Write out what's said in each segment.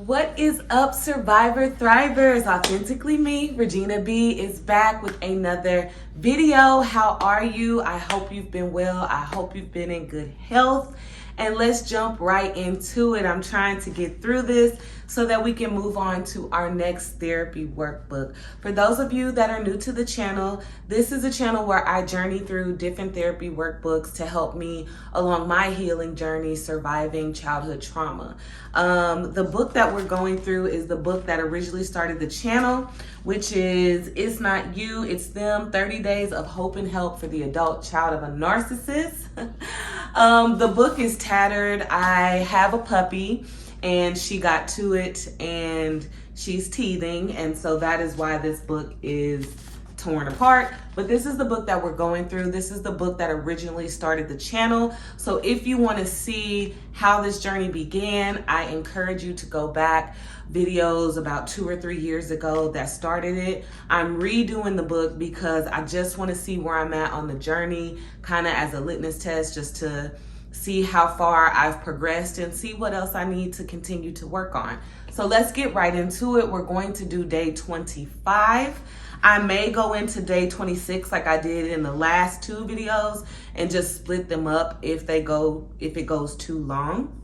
What is up, Survivor Thrivers? Authentically me, Regina B, is back with another video. How are you? I hope you've been well. I hope you've been in good health. And let's jump right into it. I'm trying to get through this so that we can move on to our next therapy workbook. For those of you that are new to the channel, this is a channel where I journey through different therapy workbooks to help me along my healing journey, surviving childhood trauma. The book that we're going through is the book that originally started the channel, which is It's Not You, It's Them, 30 Days of Hope and Help for the Adult Child of a Narcissist. The book is tattered. I have a puppy and she got to it and she's teething, and so that is why this book is torn apart. But this is the book that we're going through. This is the book that originally started the channel. So if you want to see how this journey began, I encourage you to go back videos about 2 or 3 years ago that started it. I'm redoing the book because I just want to see where I'm at on the journey, kind of as a litmus test, just to see how far I've progressed and see what else I need to continue to work on. So let's get right into it. We're going to do day 25. I may go into day 26 like I did in the last 2 videos and just split them up if it goes too long.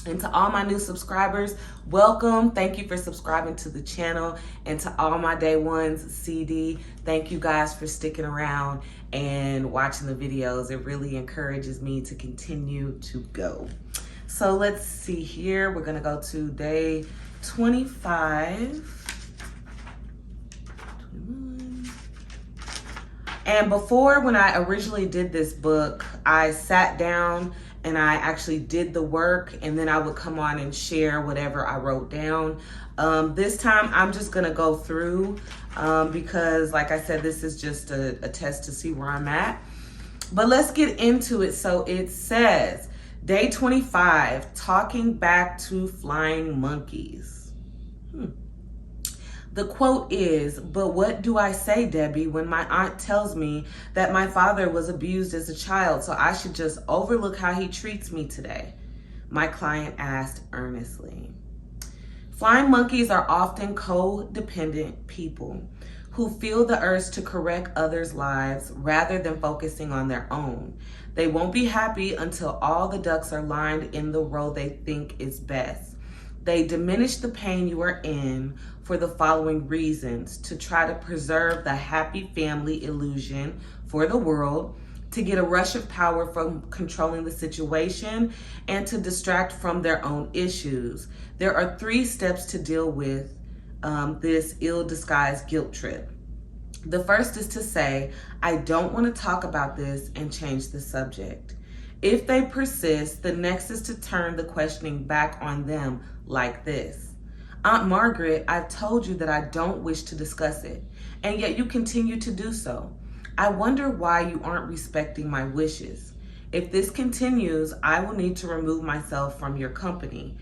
And to all my new subscribers, welcome. Thank you for subscribing to the channel. And to all my day ones, CD, thank you guys for sticking around and watching the videos. It really encourages me to continue to go. So let's see here. We're gonna go to day 25. And before, when I originally did this book, I sat down and I actually did the work, and then I would come on and share whatever I wrote down. This time I'm just gonna go through because, like I said, this is just a test to see where I'm at. But let's get into it. So it says, day 25, talking back to flying monkeys. The quote is, "But what do I say, Debbie, when my aunt tells me that my father was abused as a child, so I should just overlook how he treats me today?" My client asked earnestly. Flying monkeys are often codependent people who feel the urge to correct others' lives rather than focusing on their own. They won't be happy until all the ducks are lined in the row they think is best. They diminish the pain you are in for the following reasons: to try to preserve the happy family illusion for the world, to get a rush of power from controlling the situation, and to distract from their own issues. There are 3 steps to deal with this ill-disguised guilt trip. The first is to say, "I don't want to talk about this," and change the subject. If they persist, the next is to turn the questioning back on them like this: "Aunt Margaret, I've told you that I don't wish to discuss it, and yet you continue to do so. I wonder why you aren't respecting my wishes. If this continues, I will need to remove myself from your company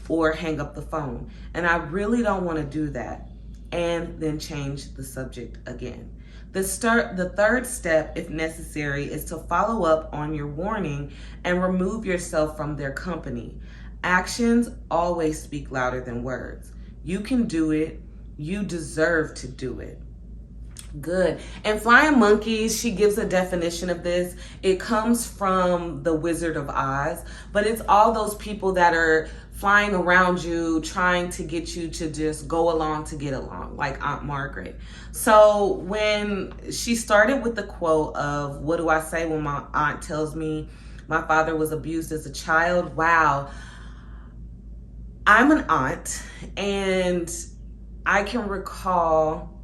or hang up the phone, and I really don't want to do that." And then change the subject again. The third step, if necessary, is to follow up on your warning and remove yourself from their company. Actions always speak louder than words. You can do it. You deserve to do it. Good. And flying monkeys, she gives a definition of this. It comes from The Wizard of Oz, but it's all those people that are flying around you, trying to get you to just go along to get along, like Aunt Margaret. So when she started with the quote of, "What do I say when my aunt tells me my father was abused as a child?" Wow. I'm an aunt, and I can recall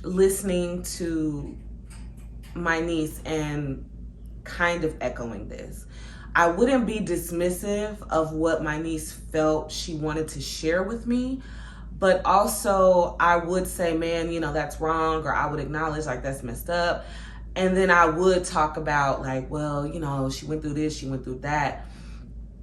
listening to my niece and kind of echoing this. I wouldn't be dismissive of what my niece felt she wanted to share with me, but also I would say, "Man, that's wrong," or I would acknowledge, like, "That's messed up." And then I would talk about, like, "Well, she went through this, she went through that."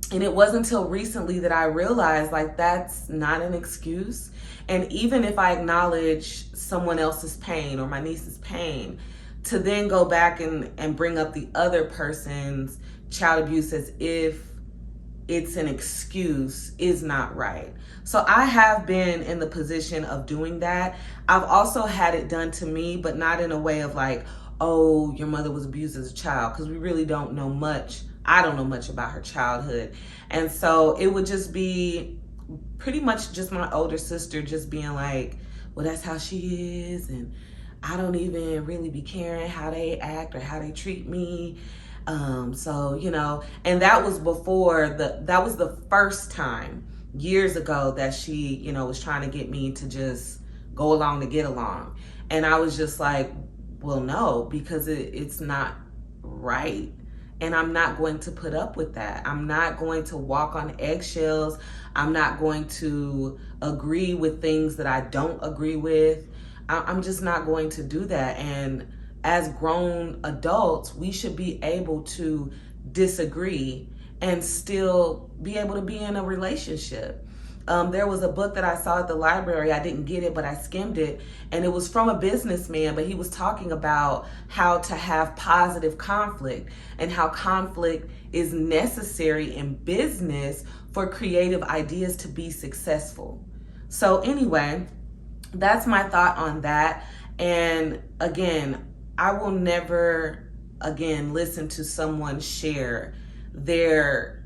And it wasn't until recently that I realized, like, that's not an excuse. And even if I acknowledge someone else's pain or my niece's pain, to then go back and bring up the other person's child abuse as if it's an excuse is not right. So I have been in the position of doing that. I've also had it done to me, but not in a way of like, oh, your mother was abused as a child, because we really don't know much. I don't know much about her childhood. And so it would just be pretty much just my older sister just being like, well, that's how she is, and I don't even really be caring how they act or how they treat me. So, you know, and that was before that was the first time years ago that she, you know, was trying to get me to just go along to get along. And I was just like, well, no, because it's not right. And I'm not going to put up with that. I'm not going to walk on eggshells. I'm not going to agree with things that I don't agree with. I'm just not going to do that. And as grown adults, we should be able to disagree and still be able to be in a relationship. There was a book that I saw at the library. I didn't get it, but I skimmed it. And it was from a businessman, but he was talking about how to have positive conflict and how conflict is necessary in business for creative ideas to be successful. So anyway, that's my thought on that. And again, I will never again listen to someone share their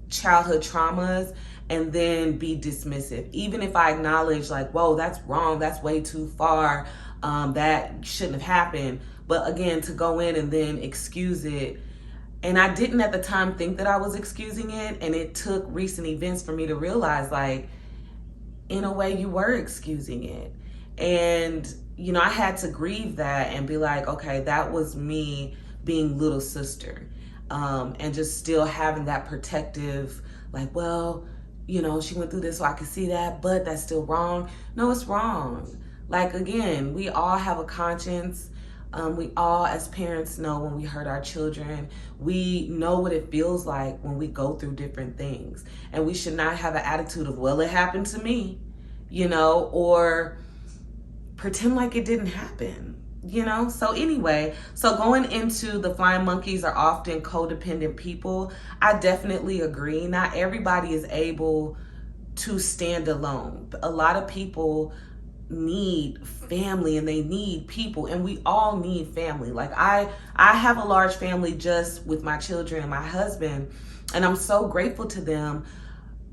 childhood traumas and then be dismissive. Even if I acknowledge like, whoa, that's wrong, that's way too far, that shouldn't have happened. But again, to go in and then excuse it. And I didn't at the time think that I was excusing it. And it took recent events for me to realize like, in a way you were excusing it. And, you know, I had to grieve that and be like, okay, that was me being little sister. And just still having that protective, like, well, you know, she went through this so I could see that, but that's still wrong. No, it's wrong. Like, again, we all have a conscience. We all, as parents, know when we hurt our children. We know what it feels like when we go through different things. And we should not have an attitude of, well, it happened to me, you know, or pretend like it didn't happen, you know? So anyway, so going into the flying monkeys are often codependent people. I definitely agree. Not everybody is able to stand alone. A lot of people need family and they need people, and we all need family. Like I have a large family just with my children and my husband, and I'm so grateful to them.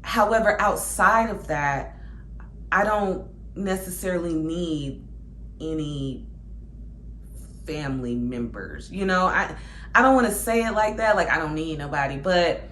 However, outside of that, I don't necessarily need any family members. You know, I don't want to say it like that, like I don't need nobody, but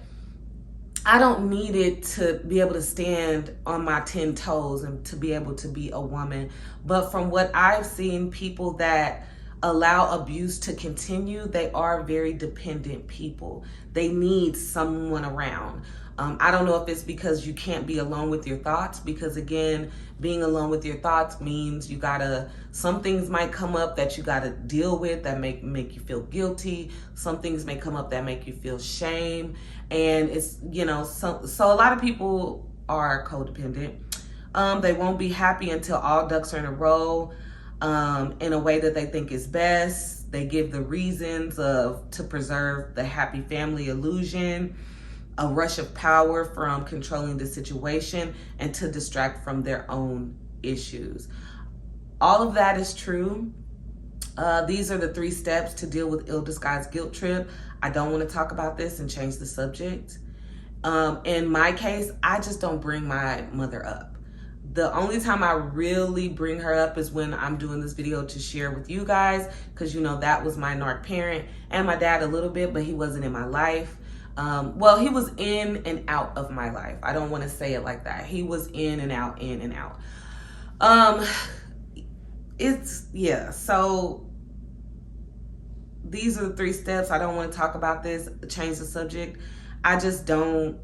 I don't need it to be able to stand on my 10 toes and to be able to be a woman. But from what I've seen, people that allow abuse to continue, they are very dependent people. They need someone around. I don't know if it's because you can't be alone with your thoughts, because again, being alone with your thoughts means you gotta, some things might come up that you gotta deal with that make you feel guilty. Some things may come up that make you feel shame. And it's, you know, so a lot of people are codependent. They won't be happy until all ducks are in a row, in a way that they think is best. They give the reasons to preserve the happy family illusion, a rush of power from controlling the situation, and to distract from their own issues. All of that is true. These are the 3 steps to deal with ill-disguised guilt trip. I don't want to talk about this and change the subject. In my case, I just don't bring my mother up. The only time I really bring her up is when I'm doing this video to share with you guys, because you know that was my narc parent, and my dad a little bit, but he wasn't in my life. Well, he was in and out of my life. I don't want to say it like that. He was in and out, in and out. Yeah, so these are the 3 steps. I don't want to talk about this, change the subject. I just don't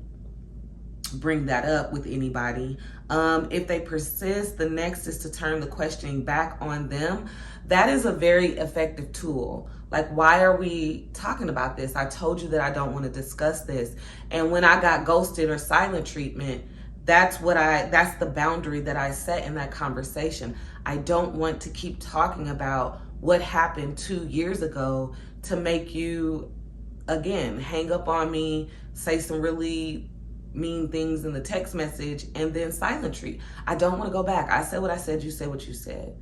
bring that up with anybody. If they persist, the next is to turn the questioning back on them. That is a very effective tool. Like, why are we talking about this? I told you that I don't want to discuss this. And when I got ghosted or silent treatment, that's the boundary that I set in that conversation. I don't want to keep talking about what happened 2 years ago to make you again, hang up on me, say some really mean things in the text message, and then silent treat. I don't want to go back. I said what I said, you said what you said.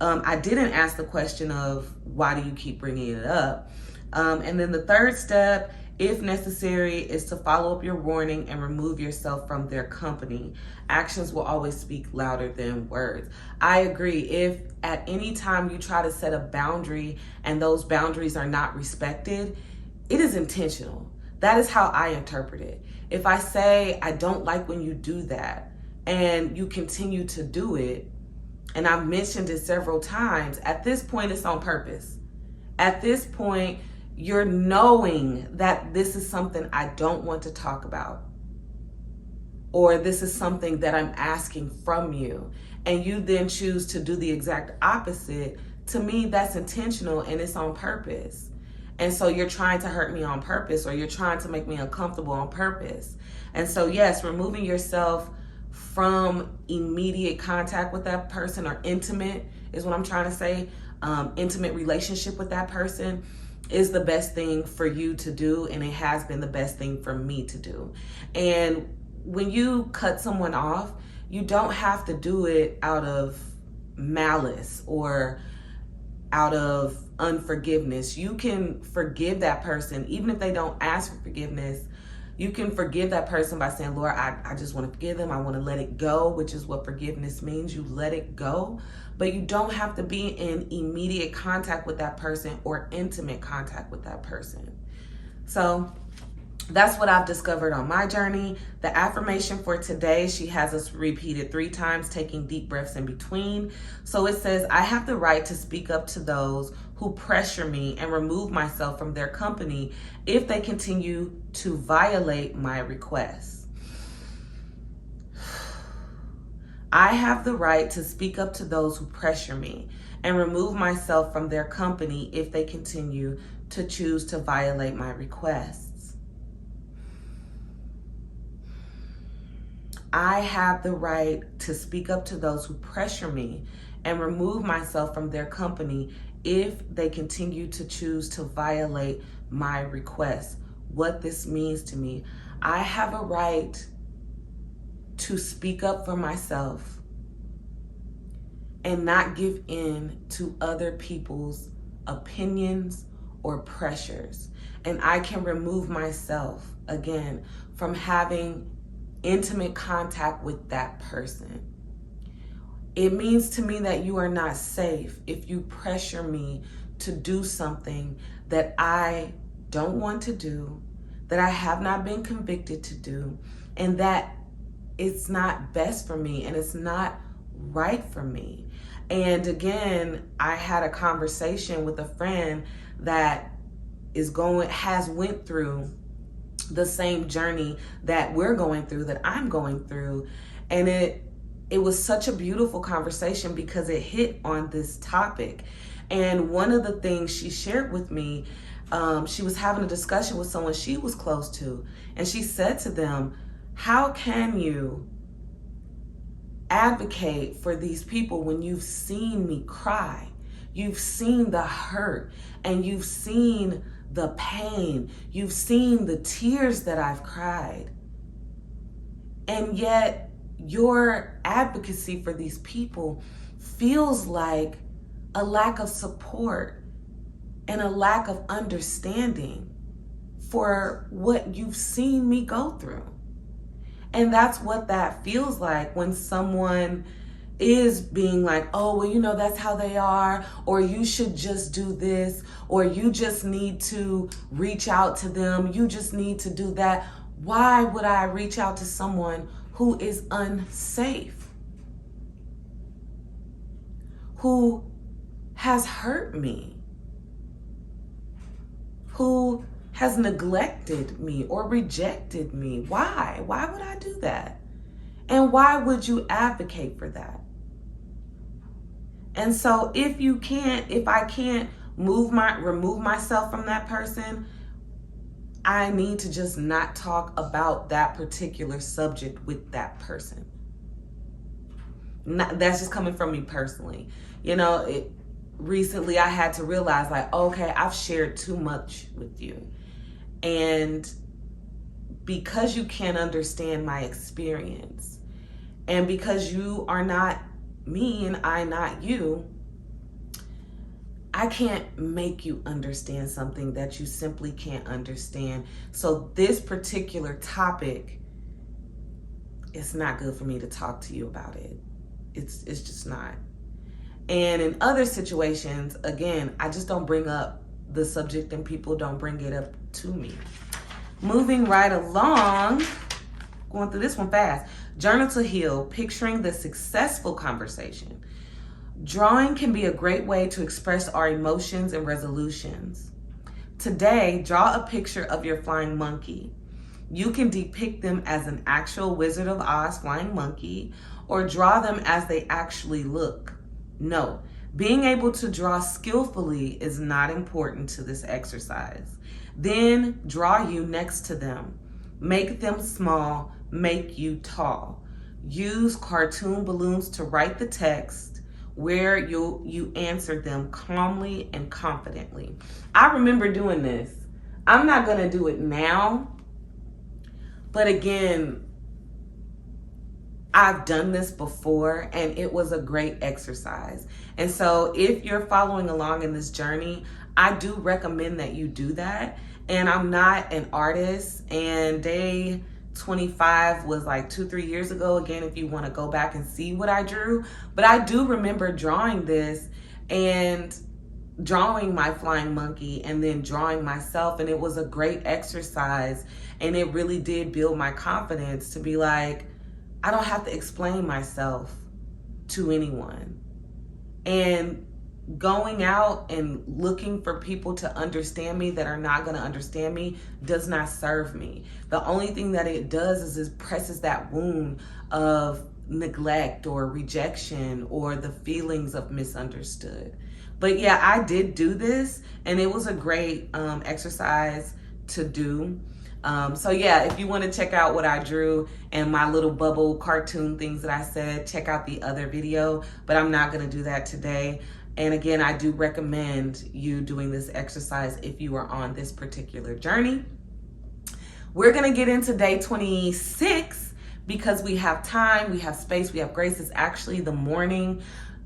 I didn't ask the question of why do you keep bringing it up? And then the third step, if necessary, is to follow up your warning and remove yourself from their company. Actions will always speak louder than words. I agree. If at any time you try to set a boundary and those boundaries are not respected, it is intentional. That is how I interpret it. If I say, I don't like when you do that, and you continue to do it, and I've mentioned it several times, at this point, it's on purpose. At this point, you're knowing that this is something I don't want to talk about, or this is something that I'm asking from you, and you then choose to do the exact opposite. To me, that's intentional and it's on purpose. And so you're trying to hurt me on purpose, or you're trying to make me uncomfortable on purpose. And so yes, removing yourself from immediate contact with that person, or intimate is what I'm trying to say, intimate relationship with that person, is the best thing for you to do, and it has been the best thing for me to do. And when you cut someone off, you don't have to do it out of malice or out of unforgiveness. You can forgive that person, even if they don't ask for forgiveness. You can forgive that person by saying, Lord, I just want to forgive them. I want to let it go, which is what forgiveness means. You let it go, but you don't have to be in immediate contact with that person or intimate contact with that person. So that's what I've discovered on my journey. The affirmation for today, she has us repeat it 3 times, taking deep breaths in between. So it says, I have the right to speak up to those who pressure me and remove myself from their company if they continue to violate my requests. I have the right to speak up to those who pressure me and remove myself from their company if they continue to choose to violate my requests. I have the right to speak up to those who pressure me and remove myself from their company if they continue to choose to violate my requests. What this means to me, I have a right to speak up for myself and not give in to other people's opinions or pressures. And I can remove myself, again, from having intimate contact with that person. It means to me that you are not safe if you pressure me to do something that I don't want to do, that I have not been convicted to do, and that it's not best for me and it's not right for me. And again, I had a conversation with a friend that has went through the same journey that we're going through, that I'm going through. And it was such a beautiful conversation because it hit on this topic. And one of the things she shared with me, she was having a discussion with someone she was close to, and she said to them, how can you advocate for these people when you've seen me cry? You've seen the hurt, and you've seen the pain. You've seen the tears that I've cried. And yet your advocacy for these people feels like a lack of support and a lack of understanding for what you've seen me go through. And that's what that feels like when someone is being like, oh, well, you know, that's how they are, or you should just do this, or you just need to reach out to them, you just need to do that. Why would I reach out to someone who is unsafe, who has hurt me, who has neglected me or rejected me? Why? Why would I do that? And why would you advocate for that? And so if I can't remove myself from that person, I need to just not talk about that particular subject with that person. That's just coming from me personally. You know, recently I had to realize, like, okay, I've shared too much with you. And because you can't understand my experience, and because you are not me and I not you, I can't make you understand something that you simply can't understand. So this particular topic, it's not good for me to talk to you about it. It's just not. And in other situations, again, I just don't bring up the subject and people don't bring it up to me. Moving right along, going through this one fast. Journal to heal, picturing the successful conversation. Drawing can be a great way to express our emotions and resolutions. Today, draw a picture of your flying monkey. You can depict them as an actual Wizard of Oz flying monkey or draw them as they actually look. No, being able to draw skillfully is not important to this exercise. Then draw you next to them. Make them small, make you tall. Use cartoon balloons to write the text where you answer them calmly and confidently. I remember doing this. I'm not gonna do it now, but again, I've done this before and it was a great exercise. And so if you're following along in this journey, I do recommend that you do that. And I'm not an artist, and day 25 was like 2-3 years ago. Again, if you want to go back and see what I drew, but I do remember drawing this and drawing my flying monkey and then drawing myself, and it was a great exercise, and it really did build my confidence to be like, I don't have to explain myself to anyone. And going out and looking for people to understand me that are not going to understand me does not serve me. The only thing that it does is it presses that wound of neglect or rejection or the feelings of misunderstood. But yeah, I did do this, and it was a great exercise to do. So yeah, if you want to check out what I drew and my little bubble cartoon things that I said, check out the other video, but I'm not going to do that today. And again, I do recommend you doing this exercise if you are on this particular journey. We're going to get into day 26 because we have time, we have space, we have grace. It's actually the morning.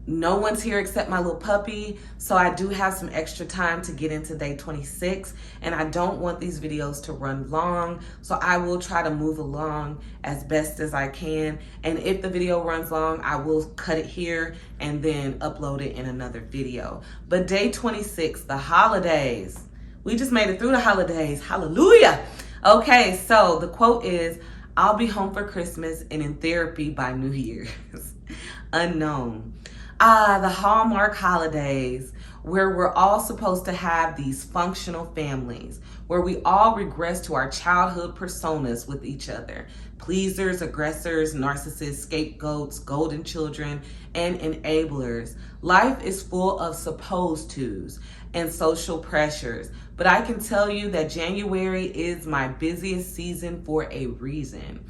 No one's here except my little puppy. So I do have some extra time to get into day 26, and I don't want these videos to run long. So I will try to move along as best as I can. And if the video runs long, I will cut it here and then upload it in another video. But day 26, the holidays. We just made it through the holidays. Hallelujah. Okay, so the quote is, I'll be home for Christmas and in therapy by New Year's. Unknown. The Hallmark holidays, where we're all supposed to have these functional families, where we all regress to our childhood personas with each other. Pleasers, aggressors, narcissists, scapegoats, golden children, and enablers. Life is full of supposed tos and social pressures, but I can tell you that January is my busiest season for a reason.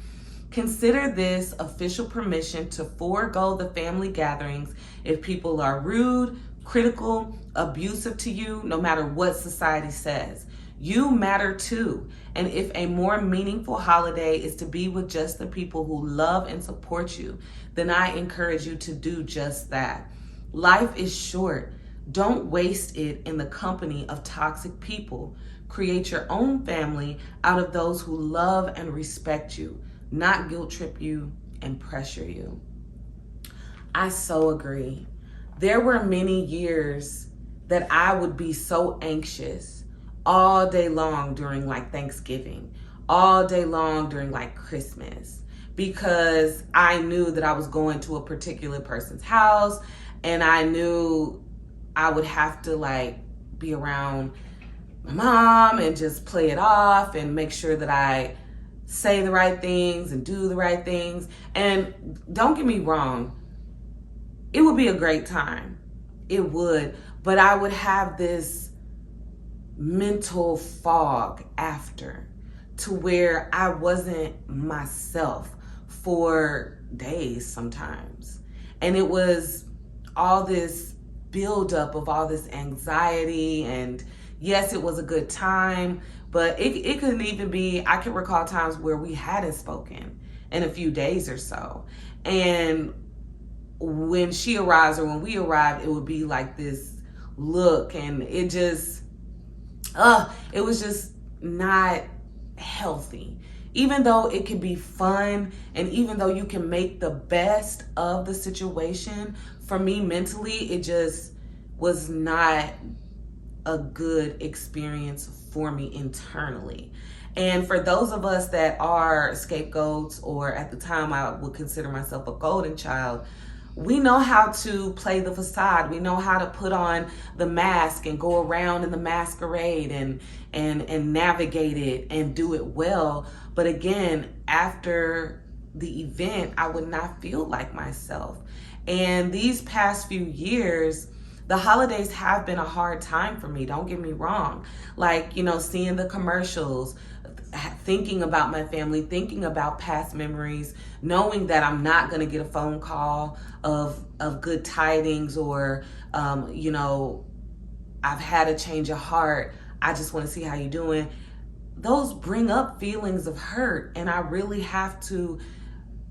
Consider this official permission to forego the family gatherings if people are rude, critical, abusive to you, no matter what society says. You matter too. And if a more meaningful holiday is to be with just the people who love and support you, then I encourage you to do just that. Life is short. Don't waste it in the company of toxic people. Create your own family out of those who love and respect you, not guilt trip you and pressure you. I so agree. There were many years that I would be so anxious all day long during like Thanksgiving, all day long during like Christmas, because I knew that I was going to a particular person's house and I knew I would have to like be around my mom and just play it off and make sure that I say the right things and do the right things. And don't get me wrong, it would be a great time. It would, but I would have this mental fog after, to where I wasn't myself for days sometimes. And it was all this buildup of all this anxiety, and yes, it was a good time, But it could even be, I could recall times where we hadn't spoken in a few days or so. And when she arrives or when we arrive, it would be like this look, and it was just not healthy. Even though it could be fun, and even though you can make the best of the situation, for me mentally, it just was not a good experience for me internally. And for those of us that are scapegoats, or at the time I would consider myself a golden child, we know how to play the facade. We know how to put on the mask and go around in the masquerade and navigate it and do it well. But again, after the event, I would not feel like myself. And these past few years, the holidays have been a hard time for me. Don't get me wrong. Like, seeing the commercials, thinking about my family, thinking about past memories, knowing that I'm not going to get a phone call of good tidings, or, I've had a change of heart. I just want to see how you're doing. Those bring up feelings of hurt, and I really have to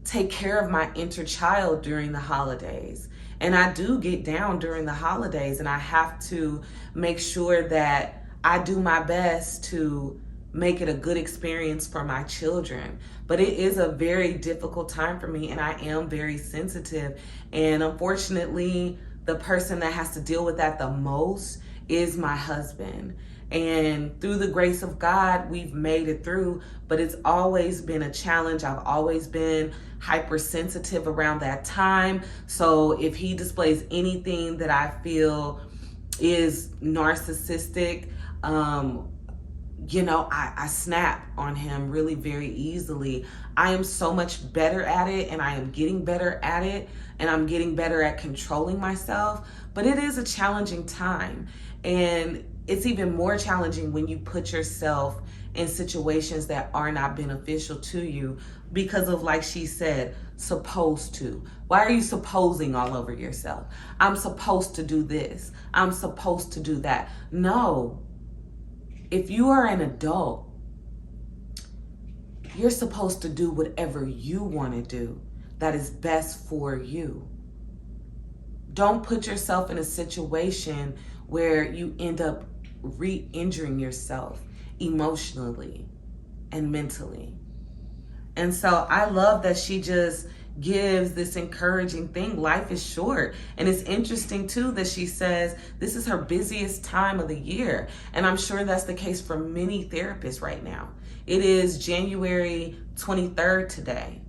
take care of my inner child during the holidays. And I do get down during the holidays, and I have to make sure that I do my best to make it a good experience for my children. But it is a very difficult time for me, and I am very sensitive. And unfortunately, the person that has to deal with that the most is my husband. And through the grace of God, we've made it through, but it's always been a challenge. I've always been hypersensitive around that time. So if he displays anything that I feel is narcissistic, I snap on him really very easily. I am so much better at it, and I am getting better at it, and I'm getting better at controlling myself. But it is a challenging time, and it's even more challenging when you put yourself in situations that are not beneficial to you because of, like she said, supposed to. Why are you supposing all over yourself? I'm supposed to do this. I'm supposed to do that. No. If you are an adult, you're supposed to do whatever you want to do that is best for you. Don't put yourself in a situation where you end up re-injuring yourself emotionally and mentally. And so I love that she just gives this encouraging thing. Life is short. And it's interesting too that she says this is her busiest time of the year. And I'm sure that's the case for many therapists right now. It is January 23rd today.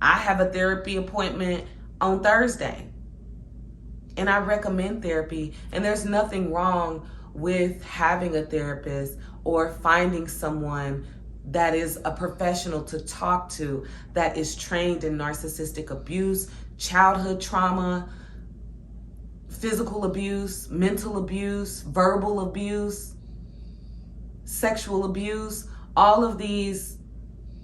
I have a therapy appointment on Thursday. And I recommend therapy. And there's nothing wrong with having a therapist or finding someone that is a professional to talk to, that is trained in narcissistic abuse, childhood trauma, physical abuse, mental abuse, verbal abuse, sexual abuse. All of these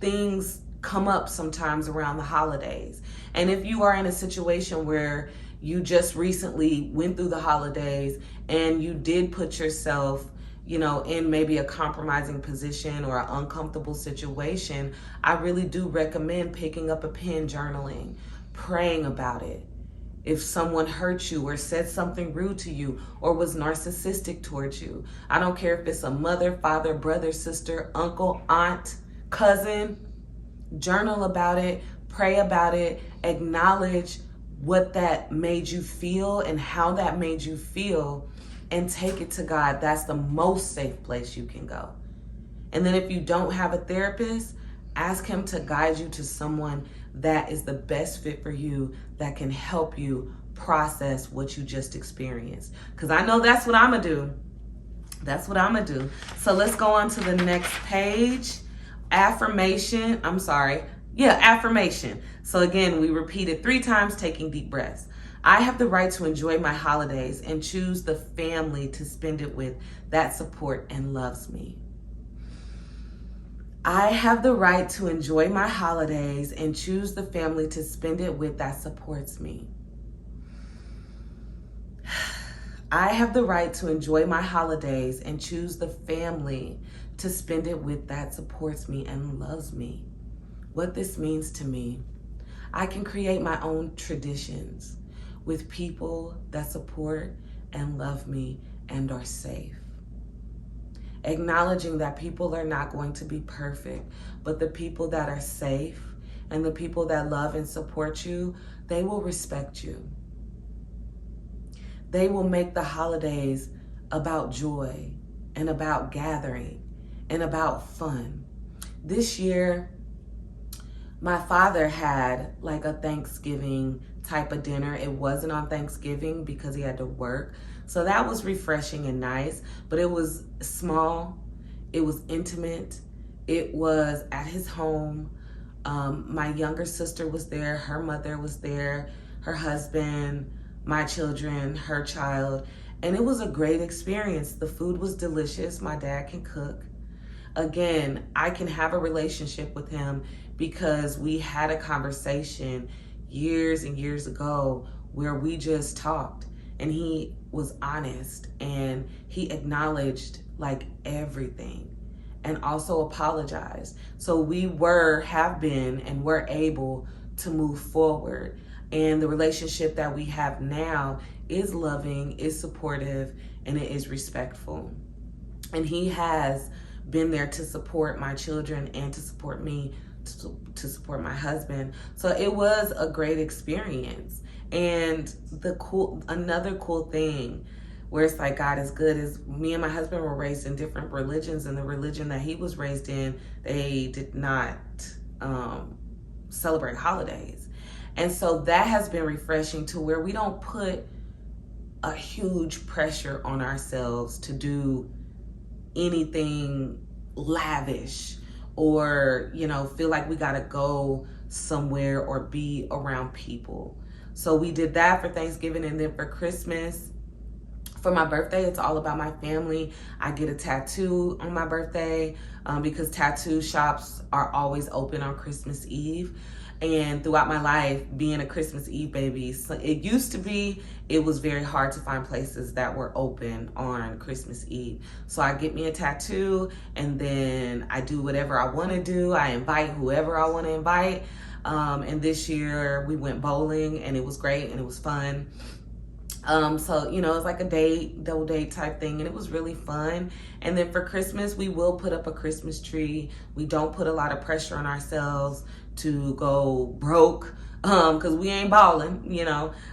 things come up sometimes around the holidays. And if you are in a situation where you just recently went through the holidays and you did put yourself in maybe a compromising position or an uncomfortable situation, I really do recommend picking up a pen, journaling, praying about it. If someone hurt you or said something rude to you or was narcissistic towards you, I don't care if it's a mother, father, brother, sister, uncle, aunt, cousin, journal about it, pray about it, acknowledge what that made you feel and how that made you feel, and take it to God. That's the most safe place you can go. And then if you don't have a therapist, ask him to guide you to someone that is the best fit for you, that can help you process what you just experienced. Because I know that's what I'm going to do. That's what I'm going to do. So let's go on to the next page. Affirmation. So again, we repeat it 3 times, taking deep breaths. I have the right to enjoy my holidays and choose the family to spend it with that support and loves me. I have the right to enjoy my holidays and choose the family to spend it with that supports me. I have the right to enjoy my holidays and choose the family to spend it with that supports me and loves me. What this means to me, I can create my own traditions with people that support and love me and are safe. Acknowledging that people are not going to be perfect, but the people that are safe and the people that love and support you, they will respect you. They will make the holidays about joy and about gathering and about fun. This year, my father had like a Thanksgiving type of dinner. It wasn't on Thanksgiving because he had to work. So that was refreshing and nice, but it was small, it was intimate, it was at his home. My younger sister was there, her mother was there, her husband, my children, her child, and it was a great experience. The food was delicious. My dad can cook. Again, I can have a relationship with him because we had a conversation years and years ago where we just talked, and he was honest and he acknowledged like everything and also apologized. So we have been and we're able to move forward. And the relationship that we have now is loving, is supportive, and it is respectful. And he has been there to support my children and to support me, to support my husband. So it was a great experience. And another cool thing where it's like God is good is me and my husband were raised in different religions, and the religion that he was raised in, they did not celebrate holidays. And so that has been refreshing to where we don't put a huge pressure on ourselves to do anything lavish or, feel like we gotta go somewhere or be around people. So we did that for Thanksgiving, and then for Christmas, for my birthday, it's all about my family. I get a tattoo on my birthday because tattoo shops are always open on Christmas Eve. And throughout my life, being a Christmas Eve baby, so it was very hard to find places that were open on Christmas Eve. So I get me a tattoo, and then I do whatever I want to do. I invite whoever I want to invite. And this year we went bowling, and it was great, and it was fun. So, it was like a double date type thing, and it was really fun. And then for Christmas, we will put up a Christmas tree. We don't put a lot of pressure on ourselves to go broke, because we ain't balling,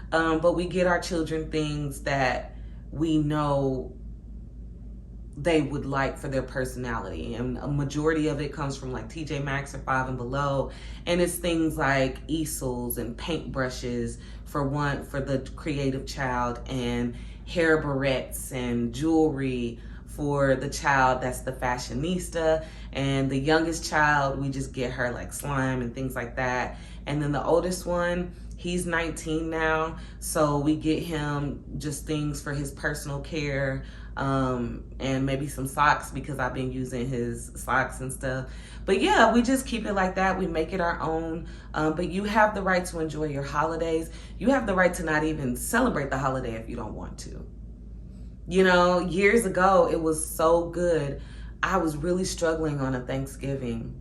but we get our children things that we know they would like for their personality. And a majority of it comes from like TJ Maxx or 5 and Below. And it's things like easels and paintbrushes for the creative child, and hair barrettes and jewelry for the child that's the fashionista. And the youngest child, we just get her like slime and things like that. And then the oldest one, he's 19 now, so we get him just things for his personal care, and maybe some socks because I've been using his socks and stuff. But yeah, we just keep it like that. We make it our own. But you have the right to enjoy your holidays. You have the right to not even celebrate the holiday if you don't want to. Years ago, it was so good. I was really struggling on a Thanksgiving,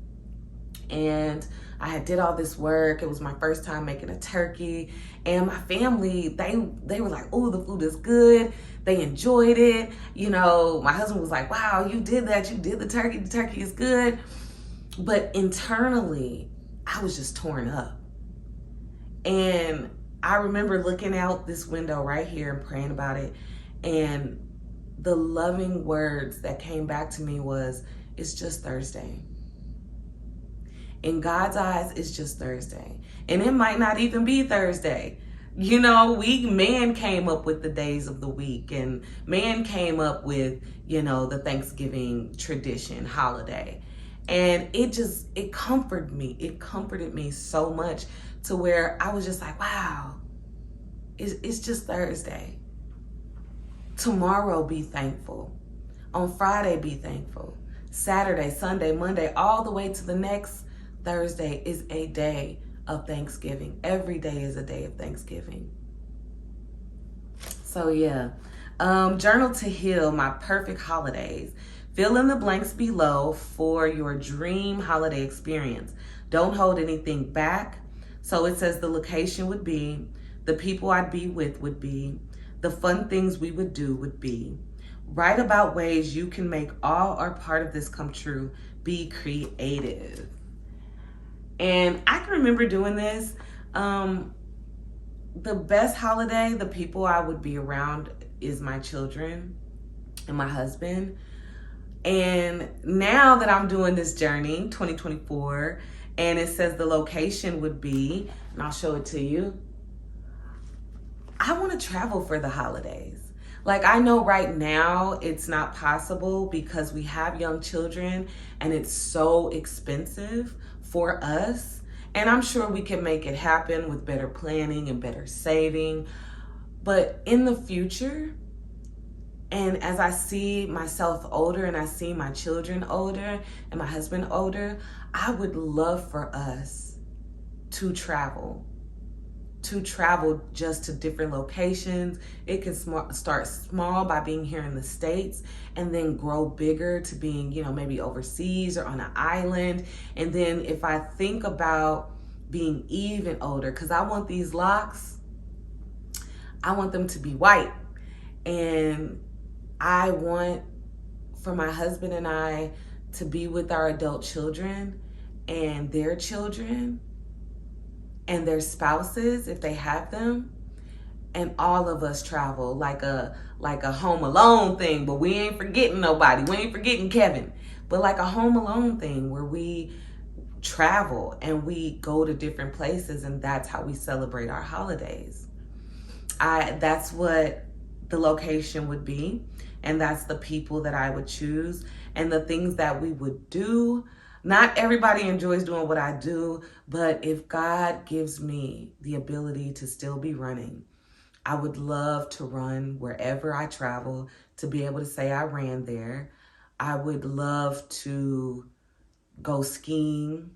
and I did all this work. It was my first time making a turkey, and my family, they were like, oh, the food is good. They enjoyed it. My husband was like, wow, you did that. You did the turkey. The turkey is good. But internally, I was just torn up. And I remember looking out this window right here and praying about it. And the loving words that came back to me was, it's just Thursday. In God's eyes, it's just Thursday. And it might not even be Thursday. Man came up with the days of the week, and man came up with, the Thanksgiving tradition holiday. And it comforted me. It comforted me so much to where I was just like, wow, it's just Thursday. Tomorrow, be thankful. On Friday, be thankful. Saturday, Sunday, Monday, all the way to the next Thursday is a day of Thanksgiving. Every day is a day of Thanksgiving. So yeah, journal to heal my perfect holidays. Fill in the blanks below for your dream holiday experience. Don't hold anything back. So it says the location would be, the people I'd be with would be, the fun things we would do would be. Write about ways you can make all or part of this come true. Be creative. And I can remember doing this. The best holiday, the people I would be around is my children and my husband. And now that I'm doing this journey, 2024, and it says the location would be, and I'll show it to you, I want to travel for the holidays. Like, I know right now it's not possible because we have young children and it's so expensive for us. And I'm sure we can make it happen with better planning and better saving. But in the future, and as I see myself older and I see my children older and my husband older, I would love for us to travel just to different locations. It can start small by being here in the States and then grow bigger to being, maybe overseas or on an island. And then if I think about being even older, because I want these locks, I want them to be white. And I want for my husband and I to be with our adult children and their children and their spouses, if they have them, and all of us travel like a Home Alone thing, but we ain't forgetting nobody. We ain't forgetting Kevin, but like a Home Alone thing where we travel and we go to different places, and that's how we celebrate our holidays. That's what the location would be, and that's the people that I would choose and the things that we would do. Not everybody enjoys doing what I do, but if God gives me the ability to still be running, I would love to run wherever I travel, to be able to say I ran there. I would love to go skiing.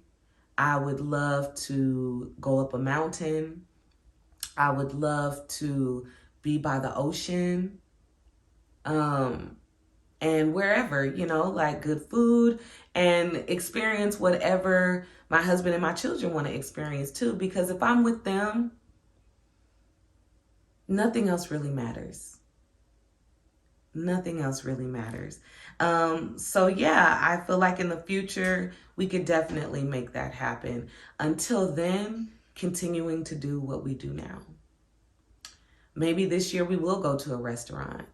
I would love to go up a mountain. I would love to be by the ocean. And wherever, like good food, and experience whatever my husband and my children want to experience too. Because if I'm with them, nothing else really matters. Nothing else really matters. So yeah, I feel like in the future, we could definitely make that happen. Until then, continuing to do what we do now. Maybe this year we will go to a restaurant.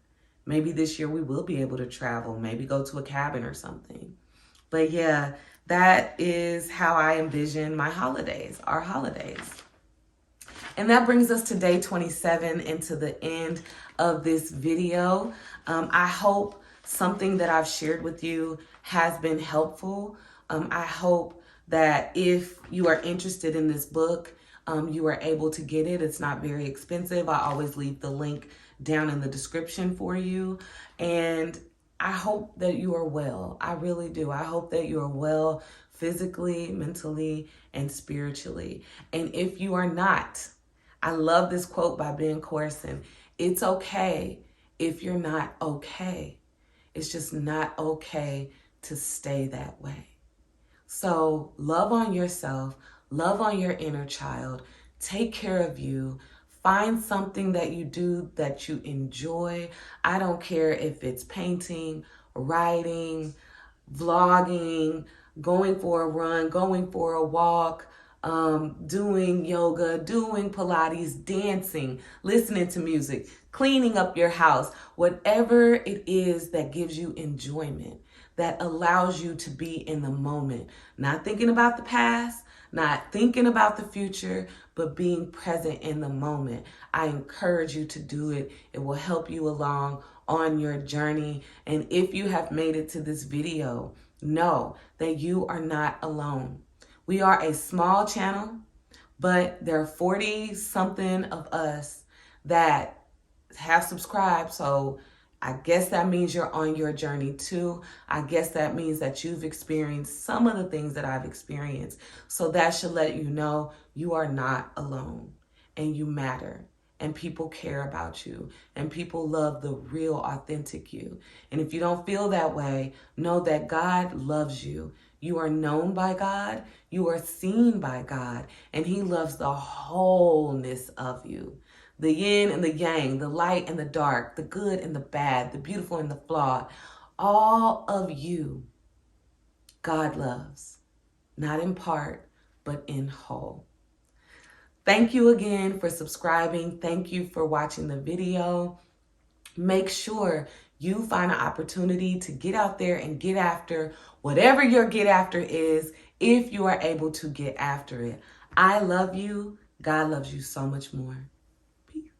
Maybe this year we will be able to travel, maybe go to a cabin or something. But yeah, that is how I envision my holidays, our holidays. And that brings us to day 27 and to the end of this video. I hope something that I've shared with you has been helpful. I hope that if you are interested in this book, you are able to get it. It's not very expensive. I always leave the link down in the description for you. And I hope that you are well. I really do. I hope that you are well physically, mentally, and spiritually. And if you are not, I love this quote by Ben Corson. It's okay if you're not okay. It's just not okay to stay that way. So love on yourself, love on your inner child, take care of you. Find something that you do that you enjoy. I don't care if it's painting, writing, vlogging, going for a run, going for a walk, doing yoga, doing Pilates, dancing, listening to music, cleaning up your house, whatever it is that gives you enjoyment, that allows you to be in the moment, not thinking about the past, not thinking about the future, but being present in the moment. I encourage you to do it. It will help you along on your journey. And if you have made it to this video, know that you are not alone. We are a small channel, but there are 40 something of us that have subscribed. So I guess that means you're on your journey too. I guess that means that you've experienced some of the things that I've experienced. So that should let you know you are not alone and you matter and people care about you and people love the real, authentic you. And if you don't feel that way, know that God loves you. You are known by God, you are seen by God, and He loves the wholeness of you. The yin and the yang, the light and the dark, the good and the bad, the beautiful and the flawed, all of you, God loves, not in part, but in whole. Thank you again for subscribing. Thank you for watching the video. Make sure you find an opportunity to get out there and get after whatever your get after is, if you are able to get after it. I love you. God loves you so much more. Peace.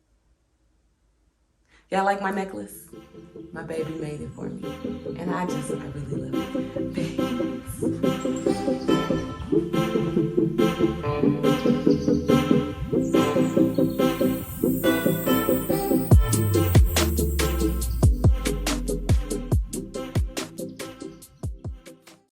Y'all like my necklace? My baby made it for me. And I really love it. Peace.